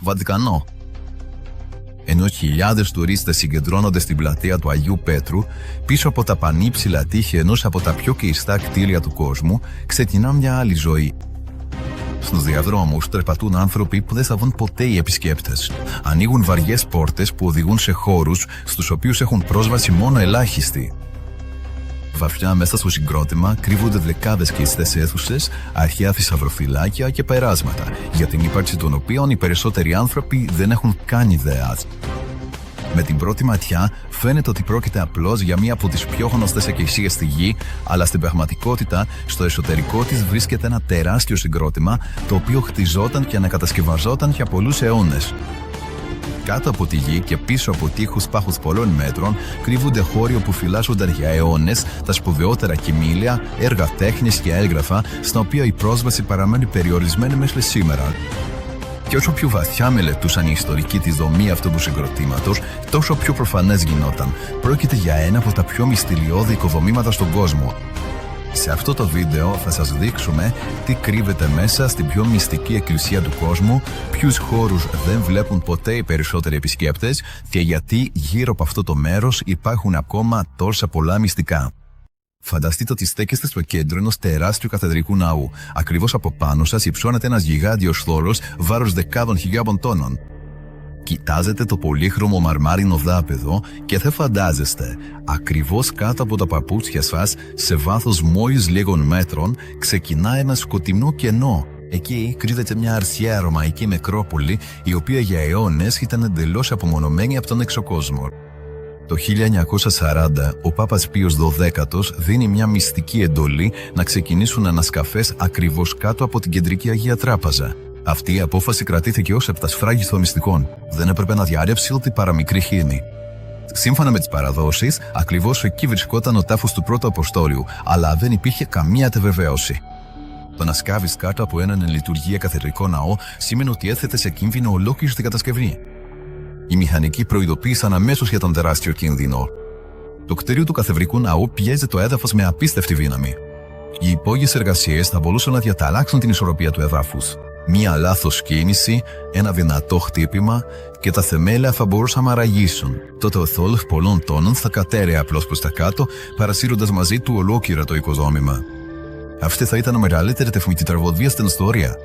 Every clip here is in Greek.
Βατικανό. Ενώ χιλιάδες τουρίστες συγκεντρώνονται στην πλατεία του Αγίου Πέτρου, πίσω από τα πανύψηλα τείχη ενός από τα πιο κλειστά κτίρια του κόσμου, ξεκινά μια άλλη ζωή. Στους διαδρόμους περπατούν άνθρωποι που δεν θα δουν ποτέ οι επισκέπτες. Ανοίγουν βαριές πόρτες που οδηγούν σε χώρους στους οποίους έχουν πρόσβαση μόνο ελάχιστοι. Βαθιά μέσα στο συγκρότημα κρύβονται δεκάδες κλειστές αίθουσες, αρχαία θησαυροφυλάκια και περάσματα, για την ύπαρξη των οποίων οι περισσότεροι άνθρωποι δεν έχουν καν ιδέα. Με την πρώτη ματιά φαίνεται ότι πρόκειται απλώς για μία από τις πιο γνωστές εκκλησίες στη γη, αλλά στην πραγματικότητα στο εσωτερικό της βρίσκεται ένα τεράστιο συγκρότημα, το οποίο χτιζόταν και ανακατασκευαζόταν για πολλούς αιώνες. Κάτω από τη γη και πίσω από τείχους πάχους πολλών μέτρων κρύβονται χώροι όπου φυλάσσονταν για αιώνες τα σπουδαιότερα κοιμήλια, έργα τέχνης και έγγραφα, στα οποία η πρόσβαση παραμένει περιορισμένη μέχρι σήμερα. Και όσο πιο βαθιά μελετούσαν οι ιστορικοί τη δομή αυτού του συγκροτήματος, τόσο πιο προφανές γινόταν. Πρόκειται για ένα από τα πιο μυστηριώδη οικοδομήματα στον κόσμο. Σε αυτό το βίντεο θα σας δείξουμε τι κρύβεται μέσα στην πιο μυστική εκκλησία του κόσμου, ποιους χώρους δεν βλέπουν ποτέ οι περισσότεροι επισκέπτες και γιατί γύρω από αυτό το μέρος υπάρχουν ακόμα τόσα πολλά μυστικά. Φανταστείτε ότι στέκεστε στο κέντρο ενός τεράστιου καθεδρικού ναού. Ακριβώς από πάνω σας υψώνεται ένας γιγάντιος θόρος βάρος δεκάδων χιλιάδων τόνων. Κοιτάζετε το πολύχρωμο μαρμάρινο δάπεδο και δεν φαντάζεστε, ακριβώς κάτω από τα παπούτσια σας, σε βάθος μόλις λίγων μέτρων, ξεκινά ένα σκοτεινό κενό. Εκεί κρύβεται μια αρχαία ρωμαϊκή νεκρόπολη, η οποία για αιώνες ήταν εντελώς απομονωμένη από τον εξωκόσμο. Το 1940, ο Πάπας Πίος XII δίνει μια μυστική εντολή να ξεκινήσουν ανασκαφές ακριβώς κάτω από την κεντρική Αγία Τράπεζα. Αυτή η απόφαση κρατήθηκε ως επτασφράγιστο μυστικών. Δεν έπρεπε να διαρρεύσει ούτε παραμικρή χήνη. Σύμφωνα με τις παραδόσεις, ακριβώς εκεί βρισκόταν ο τάφος του πρώτου Αποστόλιου, αλλά δεν υπήρχε καμία βεβαίωση. Το να σκάβεις κάτω από έναν εν λειτουργία καθεδρικό ναό σημαίνει ότι έθετε σε κίνδυνο ολόκληρη την κατασκευή. Οι μηχανικοί προειδοποίησαν αμέσως για τον τεράστιο κίνδυνο. Το κτίριο του καθεδρικού ναού πιέζει το έδαφος με απίστευτη δύναμη. Οι υπόγειες εργασίες θα μπορούσαν να διαταράξουν την ισορροπία του εδάφους. Μία λάθος κίνηση, ένα δυνατό χτύπημα και τα θεμέλια θα μπορούσαν να ραγίσουν. Τότε ο θόλος πολλών τόνων θα κατέρεε απλώς προς τα κάτω, παρασύροντας μαζί του ολόκληρο το οικοδόμημα. Αυτή θα ήταν η μεγαλύτερη τεχνική τραγωδία στην ιστορία.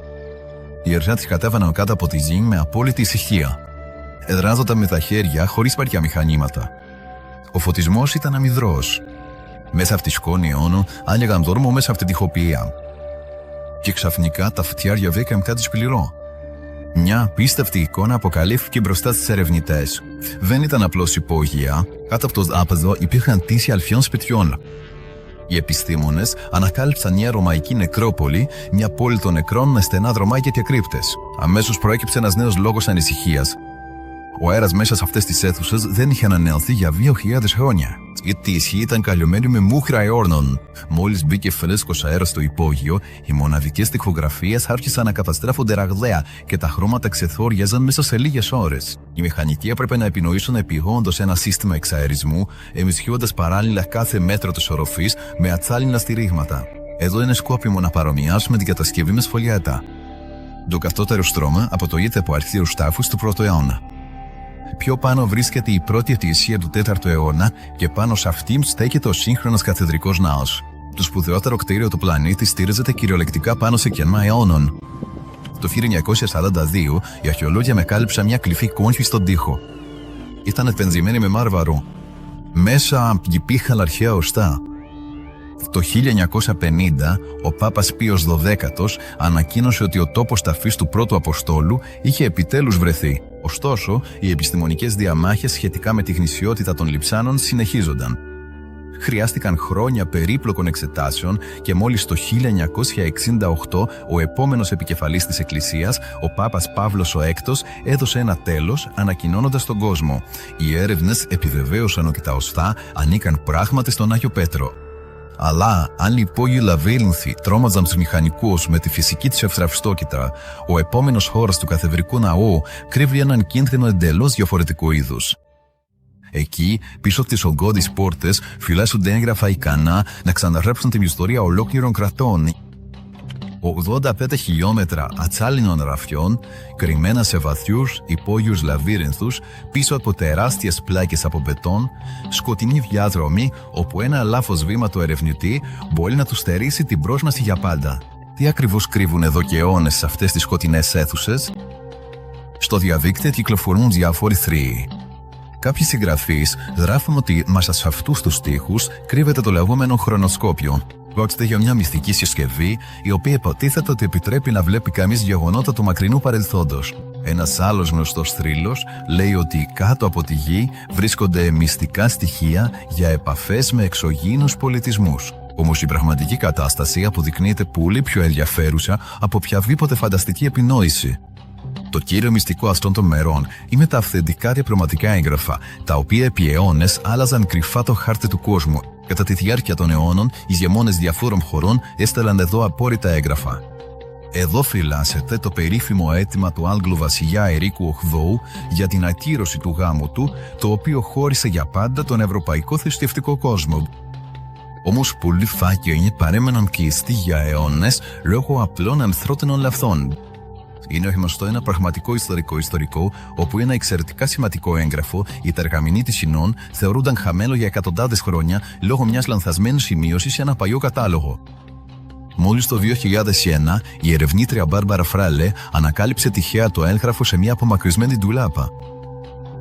Οι εργάτες κατέβαιναν κάτω από τη γη με απόλυτη ησυχία. Εδράζονταν με τα χέρια χωρίς βαριά μηχανήματα. Ο φωτισμός ήταν αμυδρός. Μέσα από τη σκόνη αιώνων άνοιγαν δρόμο μέσα από την τοιχοποιία. Και ξαφνικά τα φτιάρια βρήκαν κάτι σκληρό. Μια απίστευτη εικόνα αποκαλύφθηκε μπροστά στους ερευνητές. Δεν ήταν απλώς υπόγεια, κάτω από το δάπεδο υπήρχαν τείχη αλφιών σπιτιών. Οι επιστήμονες ανακάλυψαν μια ρωμαϊκή νεκρόπολη, μια πόλη των νεκρών με στενά δρομάκια και κρύπτες. Αμέσως προέκυψε ένας νέος λόγος ανησυχίας. Ο αέρας μέσα σε αυτές τις αίθουσες δεν είχε ανανεωθεί για 2.000 χρόνια. Η τύχη ήταν καλυμμένη με μούχρα αιώνων. Μόλις μπήκε φρέσκος αέρας στο υπόγειο, οι μοναδικές τοιχογραφίες άρχισαν να καταστρέφονται ραγδαία και τα χρώματα ξεθόριαζαν μέσα σε λίγες ώρες. Οι μηχανικοί έπρεπε να επινοήσουν επιγόντως ένα σύστημα εξαερισμού, ενισχύοντας παράλληλα κάθε μέτρο της οροφής με ατσάλινα στηρίγματα. Εδώ είναι σκόπιμο να παρομοιάσουμε την κατασκευή με σφολιάτα. Το κατώτερο στρώμα αποτελείται από αρχαίους τάφους του 1ου αιώνα. Πιο πάνω βρίσκεται η πρώτη εκκλησία του 4ου αιώνα και πάνω σε αυτήν στέκεται ο σύγχρονος καθεδρικός ναός. Το σπουδαιότερο κτίριο του πλανήτη στήριζεται κυριολεκτικά πάνω σε κενά αιώνων. Το 1942 οι αρχαιολόγοι ανακάλυψαν μια κλυφή κόνχη στον τοίχο. Ήταν επενδυμένη με μάρμαρο. Μέσα υπήρχαν αρχαία οστά. Το 1950 ο Πάπας Πίος XII ανακοίνωσε ότι ο τόπος ταφής του πρώτου Αποστόλου είχε επιτέλους βρεθεί. Ωστόσο, οι επιστημονικές διαμάχες σχετικά με τη γνησιότητα των λειψάνων συνεχίζονταν. Χρειάστηκαν χρόνια περίπλοκων εξετάσεων και μόλις το 1968 ο επόμενος επικεφαλής της Εκκλησίας, ο Πάπας Παύλος VI, έδωσε ένα τέλος ανακοινώνοντας τον κόσμο. Οι έρευνες επιβεβαίωσαν ότι τα οστά ανήκαν πράγματι στον Άγιο Πέτρο. Αλλά αν οι υπόγειοι λαβύρινθοι τρόμαζαν τους μηχανικούς με τη φυσική της ευθραυστότητα, ο επόμενος χώρος του καθεδρικού ναού κρύβει έναν κίνδυνο εντελώς διαφορετικού είδους. Εκεί, πίσω από τις ογκώδεις πόρτες, φυλάσσονται έγγραφα ικανά να ξαναγράψουν την ιστορία ολόκληρων κρατών. 85 χιλιόμετρα ατσάλινων ραφιών, κρυμμένα σε βαθιούς υπόγειους λαβύρινθους, πίσω από τεράστιες πλάκες από μπετόν, σκοτεινή διάδρομη όπου ένα λάθος βήμα του ερευνητή μπορεί να του στερήσει την πρόσβαση για πάντα. Τι ακριβώς κρύβουν εδώ και αιώνες σε αυτές τις σκοτεινές αίθουσες? Στο διαδίκτυο κυκλοφορούν διάφοροι θρύοι. Κάποιοι συγγραφείς γράφουν ότι μέσα σε αυτούς τους τοίχους κρύβεται το λεγόμενο χρονοσκόπιο. Πρόκειται για μια μυστική συσκευή, η οποία υποτίθεται ότι επιτρέπει να βλέπει κανείς γεγονότα του μακρινού παρελθόντος. Ένας άλλος γνωστός θρύλος λέει ότι κάτω από τη γη βρίσκονται μυστικά στοιχεία για επαφές με εξωγήινους πολιτισμούς. Όμως η πραγματική κατάσταση αποδεικνύεται πολύ πιο ενδιαφέρουσα από οποιαδήποτε φανταστική επινόηση. Το κύριο μυστικό αυτών των μερών είναι τα αυθεντικά διαπραγματικά έγγραφα, τα οποία επί αιώνες άλλαζαν κρυφά το χάρτη του κόσμου. Κατά τη διάρκεια των αιώνων, οι ηγεμόνες διαφόρων χωρών έστελαν εδώ απόρριτα έγγραφα. Εδώ φυλάσσεται το περίφημο αίτημα του Άγγλου βασιλιά Ερίκου VIII για την ακύρωση του γάμου του, το οποίο χώρισε για πάντα τον ευρωπαϊκό θρησκευτικό κόσμο. Όμως πολλοί φάκελοι παρέμεναν κλειστοί για αιώνες λόγω απλών ανθρώπινων λαθών. Είναι γνωστό ένα πραγματικό ιστορικό, όπου ένα εξαιρετικά σημαντικό έγγραφο, η Τεργαμηνή της Ινών, θεωρούνταν χαμένο για εκατοντάδες χρόνια λόγω μιας λανθασμένης σημείωσης σε ένα παλιό κατάλογο. Μόλις το 2001, η ερευνήτρια Μπάρμπαρα Φράλε ανακάλυψε τυχαία το έγγραφο σε μια απομακρυσμένη ντουλάπα.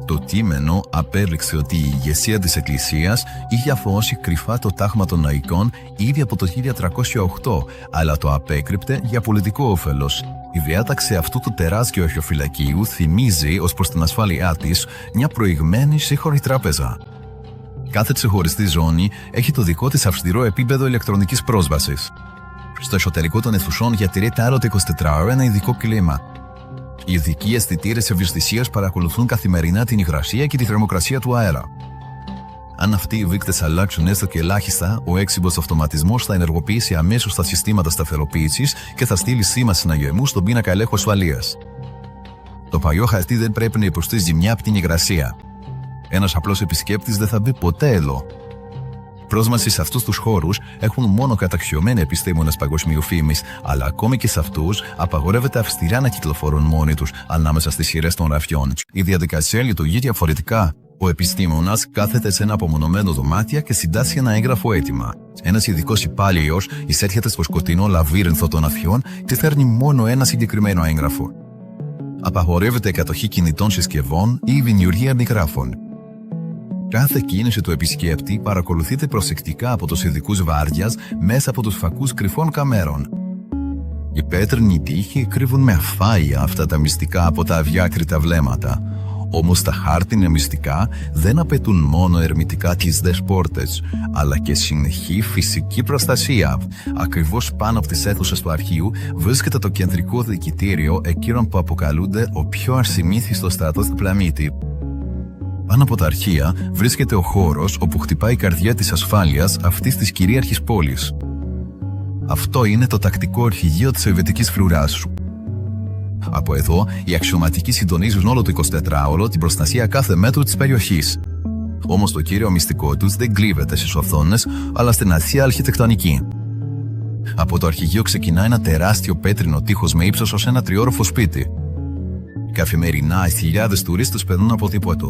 Το κείμενο απέδειξε ότι η ηγεσία της Εκκλησίας είχε αφώσει κρυφά το τάγμα των λαϊκών ήδη από το 1308, αλλά το απέκρυπτε για πολιτικό όφελος. Η διάταξη αυτού του τεράστιου αρχαιοφυλακίου θυμίζει, ως προς την ασφάλειά της, μια προηγμένη σύγχρονη τράπεζα. Κάθε ξεχωριστή ζώνη έχει το δικό της αυστηρό επίπεδο ηλεκτρονικής πρόσβασης. Στο εσωτερικό των αιθουσών διατηρείται άλλοτε 24 ώρα ένα ειδικό κλίμα. Οι ειδικοί αισθητήρες ευαισθησίας παρακολουθούν καθημερινά την υγρασία και τη θερμοκρασία του αέρα. Αν αυτοί οι δείκτες αλλάξουν έστω και ελάχιστα, ο έξυπνος αυτοματισμός θα ενεργοποιήσει αμέσως τα συστήματα σταθεροποίησης και θα στείλει σήμα συναγερμού στον πίνακα ελέγχου ασφαλείας. Το παλιό χαρτί δεν πρέπει να υποστεί ζημιά από την υγρασία. Ένας απλός επισκέπτης δεν θα μπει ποτέ εδώ. Πρόσβαση σε αυτούς τους χώρους έχουν μόνο καταξιωμένοι επιστήμονες παγκοσμίου φήμης, αλλά ακόμη και σε αυτούς απαγορεύεται αυστηρά να κυκλοφορούν μόνοι τους ανάμεσα στις σειρές των ραφιών. Η διαδικασία λειτουργεί διαφορετικά. Ο επιστήμονας κάθεται σε ένα απομονωμένο δωμάτιο και συντάσσει ένα έγγραφο έτοιμα. Ένας ειδικός υπάλληλος εισέρχεται στο σκοτεινό λαβύρινθο των αφιών και φέρνει μόνο ένα συγκεκριμένο έγγραφο. Απαγορεύεται η κατοχή κινητών συσκευών ή η δημιουργία αντιγράφων. Κάθε κίνηση του επισκέπτη παρακολουθείται προσεκτικά από τους ειδικούς βάρδιας μέσα από τους φακούς κρυφών καμέρων. Οι πέτρινοι τοίχοι κρύβουν με αφάεια αυτά τα μυστικά από τα αδιάκριτα βλέμματα. Όμως τα χάρτινα μυστικά δεν απαιτούν μόνο ερμητικά κλειστές πόρτες, αλλά και συνεχή φυσική προστασία. Ακριβώς πάνω από τις αίθουσες του αρχείου βρίσκεται το κεντρικό διοικητήριο εκείνων που αποκαλούνται ο πιο ασυνήθιστος στρατός του πλανήτη. Πάνω από τα αρχεία βρίσκεται ο χώρος όπου χτυπάει η καρδιά της ασφάλειας αυτής της κυρίαρχης πόλης. Αυτό είναι το τακτικό αρχηγείο της Σοβιετικής φρουράς. Από εδώ, οι αξιωματικοί συντονίζουν όλο το 24ωρο την προστασία κάθε μέτρου της περιοχής. Όμως το κύριο μυστικό τους δεν κρύβεται στις οθόνες, αλλά στην αστεία αρχιτεκτονική. Από το αρχηγείο ξεκινά ένα τεράστιο πέτρινο τείχος με ύψος ως ένα τριόροφο σπίτι. Καθημερινά, οι χιλιάδες τουρίστες περνούν από τίποτα.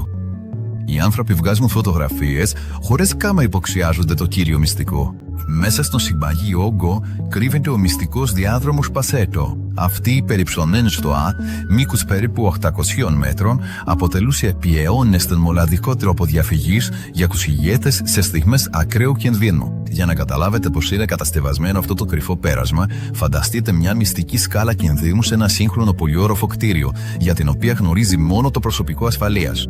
Οι άνθρωποι βγάζουν φωτογραφίες χωρίς καν να υποψιάζονται το κύριο μυστικό. Μέσα στον συμπαγή όγκο κρύβεται ο μυστικός διάδρομος Πασέτο. Αυτή η περιψωμένη στοά, μήκους περίπου 800 μέτρων, αποτελούσε επί αιώνες τον μοναδικό τρόπο διαφυγής για τους ηγέτες σε στιγμές ακραίου κινδύνου. Για να καταλάβετε πως είναι κατασκευασμένο αυτό το κρυφό πέρασμα, φανταστείτε μια μυστική σκάλα κινδύνου σε ένα σύγχρονο πολυόροφο κτίριο, για την οποία γνωρίζει μόνο το προσωπικό ασφαλείας.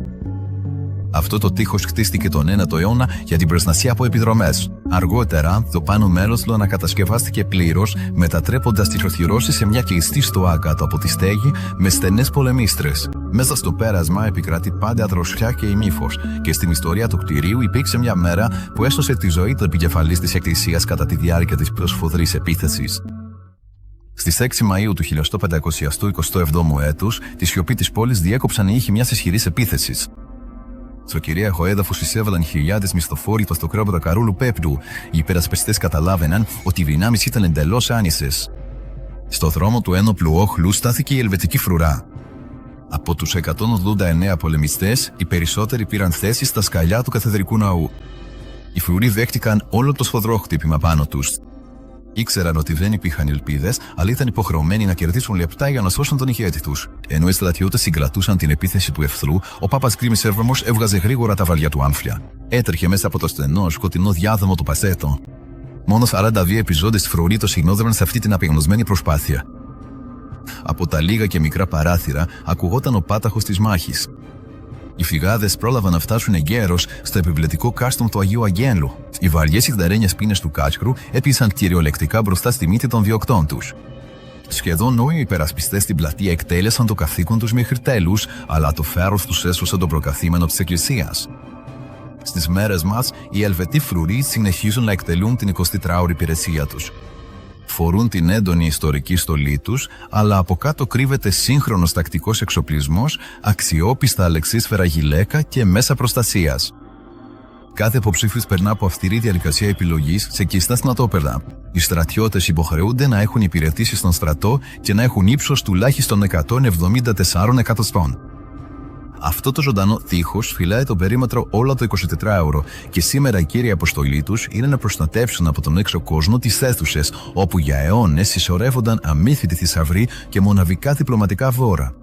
Αυτό το τείχος χτίστηκε τον 9ο αιώνα για την προστασία από επιδρομές. Αργότερα, το πάνω μέρος του ανακατασκευάστηκε πλήρως, μετατρέποντας τις οχυρώσεις σε μια κλειστή στοά κάτω από τη στέγη με στενές πολεμίστρες. Μέσα στο πέρασμα επικρατεί πάντα δροσιά και ημίφος, και στην ιστορία του κτηρίου υπήρξε μια μέρα που έσωσε τη ζωή του επικεφαλής της Εκκλησίας κατά τη διάρκεια της πιο σφοδρής επίθεσης. Στις 6 Μαΐου του 1527ου έτους, τη σιωπή της πόλης διέκοψαν οι ήχοι μιας ισχυρής επίθεσης. Στο κυρίαρχο έδαφος εισέβαλαν χιλιάδες μισθοφόροι στο στοκρόπεδο Καρούλου Πέπτου. Οι υπερασπιστές καταλάβαιναν ότι οι δυνάμεις ήταν εντελώς άνισες. Στο δρόμο του ένοπλου όχλου στάθηκε η ελβετική φρουρά. Από τους 189 πολεμιστές, οι περισσότεροι πήραν θέση στα σκαλιά του καθεδρικού ναού. Οι φρουροί δέχτηκαν όλο το σφοδρό χτύπημα πάνω τους. Ήξεραν ότι δεν υπήρχαν ελπίδες, αλλά ήταν υποχρεωμένοι να κερδίσουν λεπτά για να σώσουν τον ηγέτη τους. Ενώ οι στρατιώτες συγκρατούσαν την επίθεση του εχθρού, ο Πάπας Γκρίμης έβγαζε γρήγορα τα βαριά του άμφια. Έτρεχε μέσα από το στενό, σκοτεινό διάδρομο του Πασέτο. Μόνο 42 επιζώντες φρουροί το συνόδευαν σε αυτή την απεγνωσμένη προσπάθεια. Από τα λίγα και μικρά παράθυρα ακουγόταν ο πάταχος της μάχης. Οι φυγάδες πρόλαβαν να φτάσουν εγκαίρως στο επιβλητικό κάστρο του Αγίου Αγγέλου. Οι βαριές υγδαρένιες πίνες του κάσκρου έπιασαν κυριολεκτικά μπροστά στη μύτη των διοκτών τους. Σχεδόν όλοι οι υπερασπιστές στην πλατεία εκτέλεσαν το καθήκον τους μέχρι τέλους, αλλά το φέρος τους έσωσε τον προκαθήμενο της Εκκλησίας. Στις μέρες μας, οι Ελβετοί φρουροί συνεχίζουν να εκτελούν την 24ωρη υπηρεσία τους. Φορούν την έντονη ιστορική στολή τους, αλλά από κάτω κρύβεται σύγχρονος τακτικός εξοπλισμός, αξιόπιστα αλεξίσφαιρα γυλαίκα και μέσα προστασίας. Κάθε υποψήφιος περνά από αυστηρή διαδικασία επιλογής σε κλειστά στρατόπεδα. Οι στρατιώτες υποχρεούνται να έχουν υπηρετήσει στον στρατό και να έχουν ύψος τουλάχιστον 174 εκατοστών. Αυτό το ζωντανό τείχος φυλάει τον περίμετρο όλο το 24ωρο και σήμερα η κύρια αποστολή τους είναι να προστατεύσουν από τον έξω κόσμο τις αίθουσες όπου για αιώνες συσσωρεύονταν αμύθιτοι θησαυροί και μοναδικά διπλωματικά βόρα.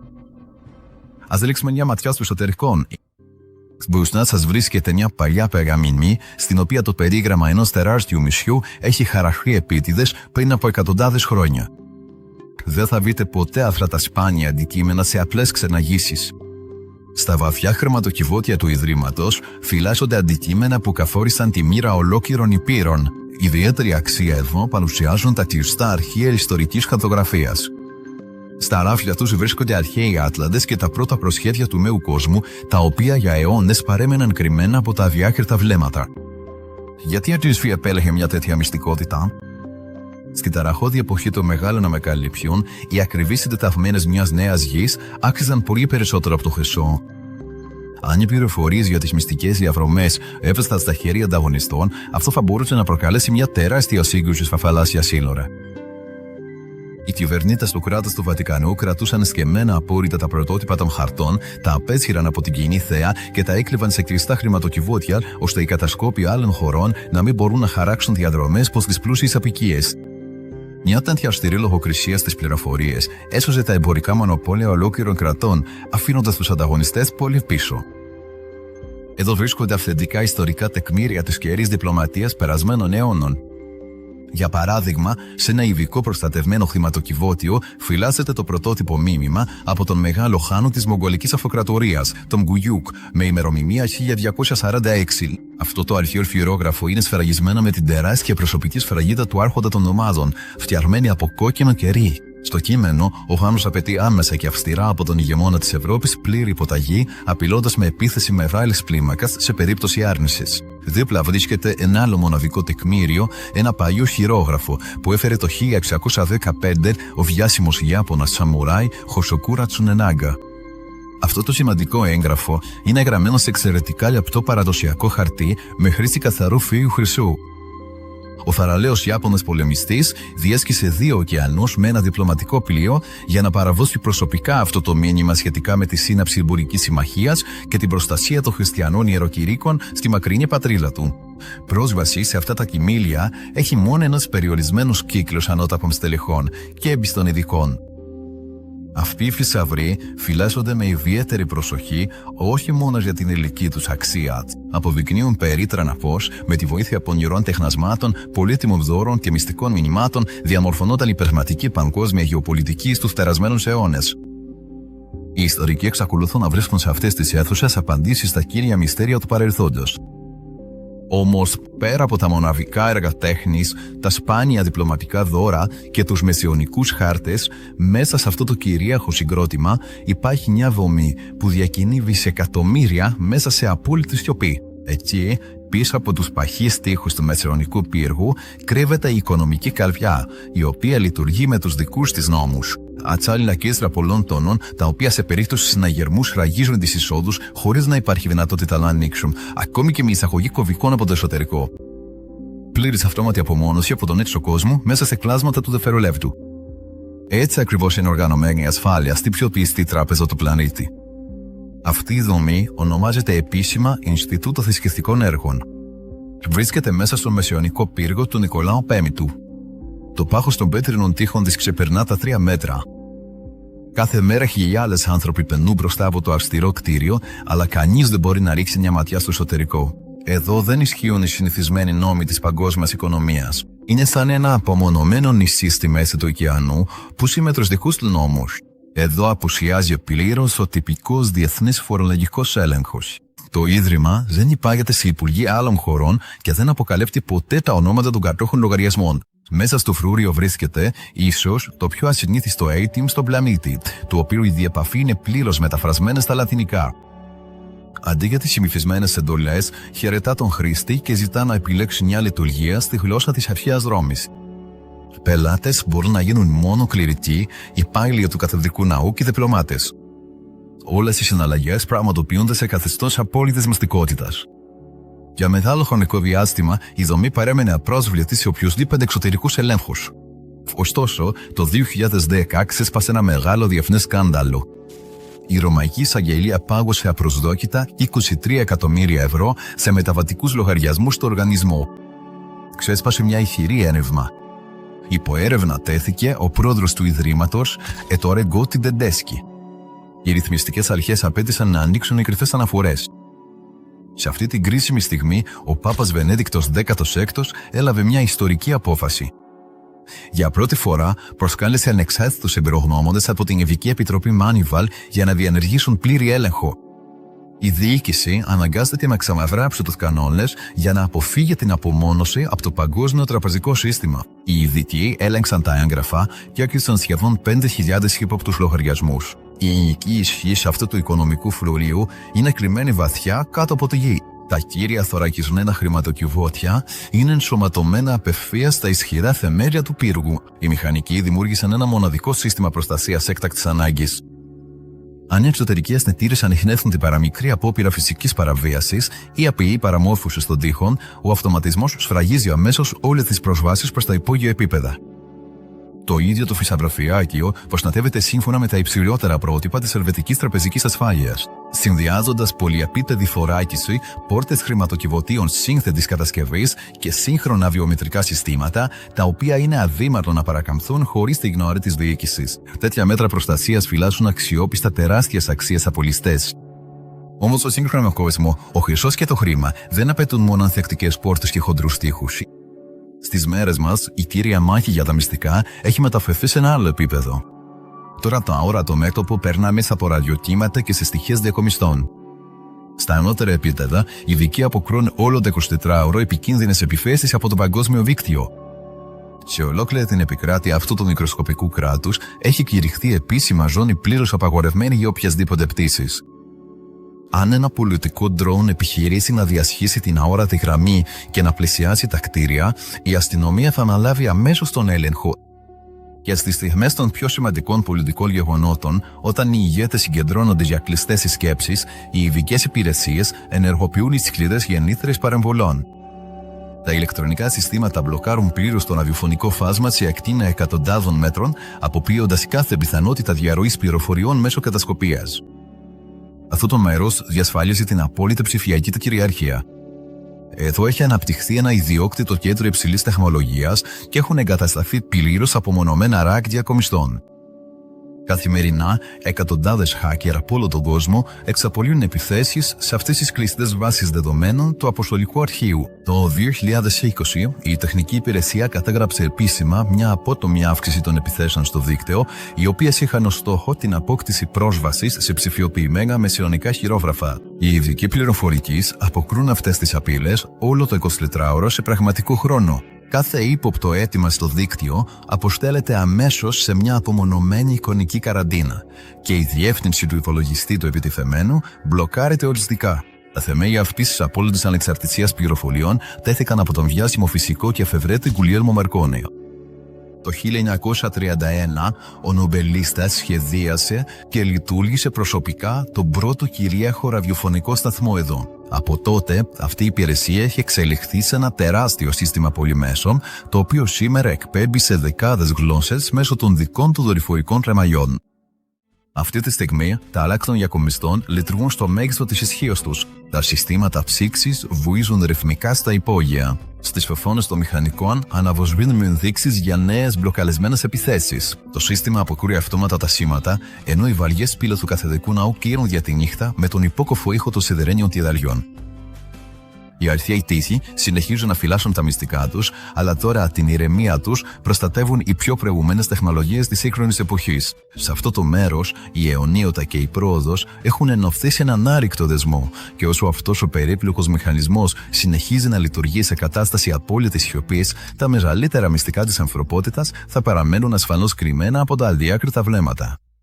Ας ρίξουμε μια ματιά στο εσωτερικό. Μπροστά σας βρίσκεται μια παλιά περγαμηνή, στην οποία το περίγραμμα ενός τεράστιου μισιού έχει χαραχθεί επίτηδες πριν από εκατοντάδες χρόνια. Δεν θα βρείτε ποτέ αυτά τα σπάνια αντικείμενα σε απλές ξεναγήσεις. Στα βαθιά χρηματοκιβώτια του Ιδρύματος φυλάσσονται αντικείμενα που καθόρισαν τη μοίρα ολόκληρων υπήρων. Ιδιαίτερη αξία εδώ παρουσιάζουν τα κλειστά αρχεία ιστορικής χαρτογραφίας. Στα ράφια τους βρίσκονται αρχαίοι Άτλαντες και τα πρώτα προσχέδια του νέου κόσμου, τα οποία για αιώνες παρέμεναν κρυμμένα από τα αδιάκριτα βλέμματα. Γιατί η Ατζήσφη επέλεγε μια τέτοια μυστικότητα? Στην ταραχώδη εποχή των μεγάλων αμεκαλύψεων, οι ακριβείς συντεταγμένες μιας νέας γης άξιζαν πολύ περισσότερο από το χρυσό. Αν οι πληροφορίες για τις μυστικές διαδρομές έφτασαν στα χέρια ανταγωνιστών, αυτό θα μπορούσε να προκαλέσει μια τεράστια σύγκρουση στα θαλάσσια σύνορα. Οι κυβερνήτες του κράτους του Βατικανού κρατούσαν εσκεμμένα απόρριτα τα πρωτότυπα των χαρτών, τα απέσυραν από την κοινή θέα και τα έκλειβαν σε κλειστά χρηματοκιβώτια, ώστε οι κατασκόποι άλλων χωρών να μην μπορούν να χαράξουν διαδρομές προς τις πλούσιες αποικίες. Μια τέτοια αυστηρή λογοκρισία στις πληροφορίες έσωσε τα εμπορικά μονοπόλια ολόκληρων κρατών, αφήνοντας τους ανταγωνιστές πολύ πίσω. Εδώ βρίσκονται αυθεντικά ιστορικά τεκμήρια της καιρής διπλωματίας περασμένων αιώνων. Για παράδειγμα, σε ένα ειδικό προστατευμένο χρηματοκιβώτιο φυλάσσεται το πρωτότυπο μήνυμα από τον μεγάλο χάνο της Μογγολικής Αυτοκρατορίας, τον Γκουγιούκ, με ημερομηνία 1246. Αυτό το αρχαίο φυρόγραφο είναι σφραγισμένο με την τεράστια προσωπική σφραγίδα του Άρχοντα των Νομάδων, φτιαγμένη από κόκκινο κερί. Στο κείμενο, ο Χάνος απαιτεί άμεσα και αυστηρά από τον ηγεμόνα της Ευρώπης πλήρη υποταγή, απειλώντας με επίθεση μεγάλης κλίμακας σε περίπτωση άρνησης. Δίπλα βρίσκεται ένα άλλο μοναδικό τεκμήριο, ένα παλιό χειρόγραφο που έφερε το 1615 ο διάσημος Ιάπωνας σαμουράι Χοσοκούρα Τσουνενάγκα. Αυτό το σημαντικό έγγραφο είναι γραμμένο σε εξαιρετικά λεπτό παραδοσιακό χαρτί με χρήση καθαρού φύλου χρυσού. Ο θαραλέος Ιάπωνας πολεμιστής διέσχισε 2 ωκεανούς με ένα διπλωματικό πλοίο για να παραδώσει προσωπικά αυτό το μήνυμα σχετικά με τη σύναψη εμπορικής συμμαχίας και την προστασία των χριστιανών ιεροκηρύκων στη μακρινή πατρίδα του. Πρόσβαση σε αυτά τα κοιμήλια έχει μόνο ένας περιορισμένος κύκλος ανώτατων στελεχών και έμπιστων ειδικών. Αυτοί οι θησαυροί φυλάσσονται με ιδιαίτερη προσοχή όχι μόνο για την υλική τους αξία. Αποδεικνύουν περίτρανα πως, με τη βοήθεια πονηρών τεχνασμάτων, πολύτιμων δώρων και μυστικών μηνυμάτων, διαμορφωνόταν η πραγματική παγκόσμια γεωπολιτική στους περασμένους αιώνες. Οι ιστορικοί εξακολουθούν να βρίσκουν σε αυτές τις αίθουσες απαντήσεις στα κύρια μυστέρια του παρελθόντος. Όμως, πέρα από τα μοναδικά έργα τέχνης, τα σπάνια διπλωματικά δώρα και τους μεσαιωνικούς χάρτες, μέσα σε αυτό το κυρίαρχο συγκρότημα υπάρχει μια δομή που διακινεί δισεκατομμύρια μέσα σε απόλυτη σιωπή. Εκεί, πίσω από τους παχείς τοίχους του μεσαιωνικού πύργου, κρύβεται η οικονομική καρδιά, η οποία λειτουργεί με τους δικούς της νόμους. Ατσάλινα κίστρα πολλών τόνων, τα οποία σε περίπτωση συναγερμούς ραγίζουν τις εισόδους χωρίς να υπάρχει δυνατότητα να ανοίξουν, ακόμη και με εισαγωγή κωβικών από το εσωτερικό. Πλήρης αυτόματη απομόνωση από τον έξω κόσμο μέσα σε κλάσματα του δευτερολέπτου. Έτσι ακριβώς είναι οργανωμένη η ασφάλεια στη πιο πιστή τράπεζα του πλανήτη. Αυτή η δομή ονομάζεται επίσημα Ινστιτούτο Θρησκευτικών Έργων. Βρίσκεται μέσα στον μεσαιωνικό πύργο του Νικολάου Πέμπτου. Το πάχος των πέτρινων τοίχων της ξεπερνά τα 3 μέτρα. Κάθε μέρα χιλιάδες άνθρωποι περνούν μπροστά από το αυστηρό κτίριο, αλλά κανείς δεν μπορεί να ρίξει μια ματιά στο εσωτερικό. Εδώ δεν ισχύουν οι συνηθισμένοι νόμοι της παγκόσμιας οικονομίας. Είναι σαν ένα απομονωμένο νησί στη μέση του ωκεανού που συμμετρούς δικούς του νόμους. Εδώ απουσιάζει πλήρως ο τυπικός διεθνής φορολογικός έλεγχος. Το Ίδρυμα δεν υπάγεται σε υπουργεία άλλων χωρών και δεν αποκαλύπτει ποτέ τα ονόματα των κατόχων λογαριασμών. Μέσα στο φρούριο βρίσκεται, ίσως, το πιο ασυνήθιστο ATM στον πλανήτη, το οποίο η διεπαφή είναι πλήρως μεταφρασμένη στα λατινικά. Αντί για τις συνηθισμένες εντολές, χαιρετά τον χρήστη και ζητά να επιλέξει μια λειτουργία στη γλώσσα της αρχαίας Ρώμης. Πελάτες μπορούν να γίνουν μόνο κληρικοί, υπάλληλοι του καθεδρικού ναού και διπλωμάτες. Όλες οι συναλλαγές πραγματοποιούνται σε καθεστώς απόλυτης μυστικότητας. Για μεγάλο χρονικό διάστημα, η δομή παρέμενε απρόσβλητη σε οποιουσδήποτε εξωτερικούς ελέγχους. Ωστόσο, το 2010 ξέσπασε ένα μεγάλο διεθνές σκάνδαλο. Η Ρωμαϊκή Εισαγγελία πάγωσε απροσδόκητα 23 εκατομμύρια ευρώ σε μεταβατικούς λογαριασμούς του οργανισμού. Ξέσπασε μια ηχηρή έρευνα. Υπό έρευνα τέθηκε ο πρόεδρος του Ιδρύματος, Ettore Gotti Tedeschi. Οι ρυθμιστικές αρχές απέτησαν να ανοίξουν οι κρυφές αναφορές. Σε αυτή την κρίσιμη στιγμή, ο Πάπας Βενέδικτος XVI έλαβε μια ιστορική απόφαση. Για πρώτη φορά, προσκάλεσε ανεξάρτητους εμπειρογνώμονες από την Ειδική Επιτροπή Μάνιβαλ για να διενεργήσουν πλήρη έλεγχο. Η διοίκηση αναγκάζεται να ξαμαυράψει τους κανόνες για να αποφύγει την απομόνωση από το παγκόσμιο τραπεζικό σύστημα. Οι ειδικοί έλεγξαν τα έγγραφα και έκλεισαν σχεδόν 5.000 ύποπτους λογαριασμούς. Η ελληνική ισχύ αυτού του οικονομικού φρουρίου είναι κρυμμένη βαθιά κάτω από τη γη. Τα κύρια θωρακισμένα χρηματοκιβώτια είναι ενσωματωμένα απευθείας στα ισχυρά θεμέλια του πύργου. Οι μηχανικοί δημιούργησαν ένα μοναδικό σύστημα προστασίας έκτακτης ανάγκης. Αν οι εξωτερικοί αισθητήρες ανιχνεύουν την παραμικρή απόπειρα φυσικής παραβίασης ή απειλή παραμόρφωσης των τοίχων, ο αυτοματισμός σφραγίζει αμέσως όλες τις προσβάσεις προς τα υπόγεια επίπεδα. Το ίδιο το φυσαυραφιάκιο προστατεύεται σύμφωνα με τα υψηλότερα πρότυπα της ελβετικής τραπεζικής ασφάλειας, συνδυάζοντας πολυεπίπεδη θωράκιση, πόρτες χρηματοκιβωτίων σύνθετης κατασκευής και σύγχρονα βιομετρικά συστήματα, τα οποία είναι αδύνατο να παρακαμφθούν χωρίς τη γνώση της διοίκησης. Τέτοια μέτρα προστασίας φυλάσσουν αξιόπιστα τεράστιες αξίες από ληστές. Όμως, στο σύγχρονο κόσμο, ο χρυσός και το χρήμα δεν απαιτούν μόνο ανθεκτικές πόρτες και χοντρούς τοίχους. Στις μέρες μας, η κύρια μάχη για τα μυστικά έχει μεταφερθεί σε ένα άλλο επίπεδο. Τώρα το αόρατο μέτωπο περνά μέσα από ραδιοκύματα και σε στοιχείες διακομιστών. Στα ανώτερα επίπεδα, οι ειδικοί αποκρούν όλο το 24ωρο επικίνδυνες επιθέσεις από το παγκόσμιο δίκτυο. Σε ολόκληρη την επικράτεια αυτού του μικροσκοπικού κράτους έχει κηρυχθεί επίσημα ζώνη πλήρως απαγορευμένη για οποιασδήποτε πτήσεις. Αν ένα πολιτικό ντρόουν επιχειρήσει να διασχίσει την αόρατη γραμμή και να πλησιάσει τα κτίρια, η αστυνομία θα αναλάβει αμέσως τον έλεγχο. Και στις στιγμές των πιο σημαντικών πολιτικών γεγονότων, όταν οι ηγέτες συγκεντρώνονται για κλειστές συσκέψεις, οι ειδικές υπηρεσίες ενεργοποιούν οι σκληρές γεννήθρες παρεμβολών. Τα ηλεκτρονικά συστήματα μπλοκάρουν πλήρως το ραδιοφωνικό φάσμα σε ακτίνα εκατοντάδων μέτρων, αποποιώντας κάθε πιθανότητα διαρροής πληροφοριών μέσω κατασκοπίας. Αυτό το μέρος διασφαλίζει την απόλυτη ψηφιακή του κυριαρχία. Εδώ έχει αναπτυχθεί ένα ιδιόκτητο κέντρο υψηλής τεχνολογίας και έχουν εγκατασταθεί πλήρως απομονωμένα ρακ διακομιστών. Καθημερινά, εκατοντάδες hacker από όλο τον κόσμο εξαπολύουν επιθέσεις σε αυτές τις κλειστές βάσεις δεδομένων του Αποστολικού Αρχείου. Το 2020, η τεχνική υπηρεσία κατέγραψε επίσημα μια απότομη αύξηση των επιθέσεων στο δίκτυο, οι οποίες είχαν ως στόχο την απόκτηση πρόσβασης σε ψηφιοποιημένα μεσαιωνικά χειρόγραφα. Οι ειδικοί πληροφορικής αποκρούν αυτές τις απειλές όλο το 24ωρο σε πραγματικό χρόνο. Κάθε ύποπτο αίτημα στο δίκτυο αποστέλλεται αμέσως σε μια απομονωμένη εικονική καραντίνα και η διεύθυνση του υπολογιστή του επιτιθεμένου μπλοκάρεται οριστικά. Τα θεμέλια αυτής της απόλυτης ανεξαρτησίας πληροφοριών τέθηκαν από τον βιάσιμο φυσικό και εφευρέτη Γκουλιέλμο Μαρκόνι. Το 1931 ο νομπελίστας σχεδίασε και λειτουργήσε προσωπικά τον πρώτο κυρίαρχο ραδιοφωνικό σταθμό εδώ. Από τότε αυτή η υπηρεσία έχει εξελιχθεί σε ένα τεράστιο σύστημα πολυμέσων, το οποίο σήμερα εκπέμπει σε δεκάδες γλώσσες μέσω των δικών του δορυφορικών ρεμαλιών. Αυτή τη στιγμή, τα άλακ των διακομιστών λειτουργούν στο μέγιστο της ισχύως τους. Τα συστήματα ψήξης βουίζουν ρυθμικά στα υπόγεια. Στις φεφώνες των μηχανικών αναβοσβήνουν ενδείξεις για νέες μπλοκαλισμένες επιθέσεις. Το σύστημα αποκρούει αυτόματα τα σήματα, ενώ οι βαριές πύλες του καθεδρικού ναού κύρουν για τη νύχτα με τον υπόκοφο ήχο των σιδερένιων τυδαριών. Οι αρχαίοι τείχοι συνεχίζουν να φυλάσσουν τα μυστικά τους, αλλά τώρα την ηρεμία τους προστατεύουν οι πιο προηγούμενες τεχνολογίες της σύγχρονης εποχής. Σε αυτό το μέρος, η αιωνίωτα και η πρόοδος έχουν ενωθεί σε έναν άρρηκτο δεσμό, και όσο αυτός ο περίπλοκος μηχανισμός συνεχίζει να λειτουργεί σε κατάσταση απόλυτης σιωπής, τα μεγαλύτερα μυστικά της ανθρωπότητας θα παραμένουν ασφαλώς κρυμμένα από τα αδιάκριτα βλέμματα.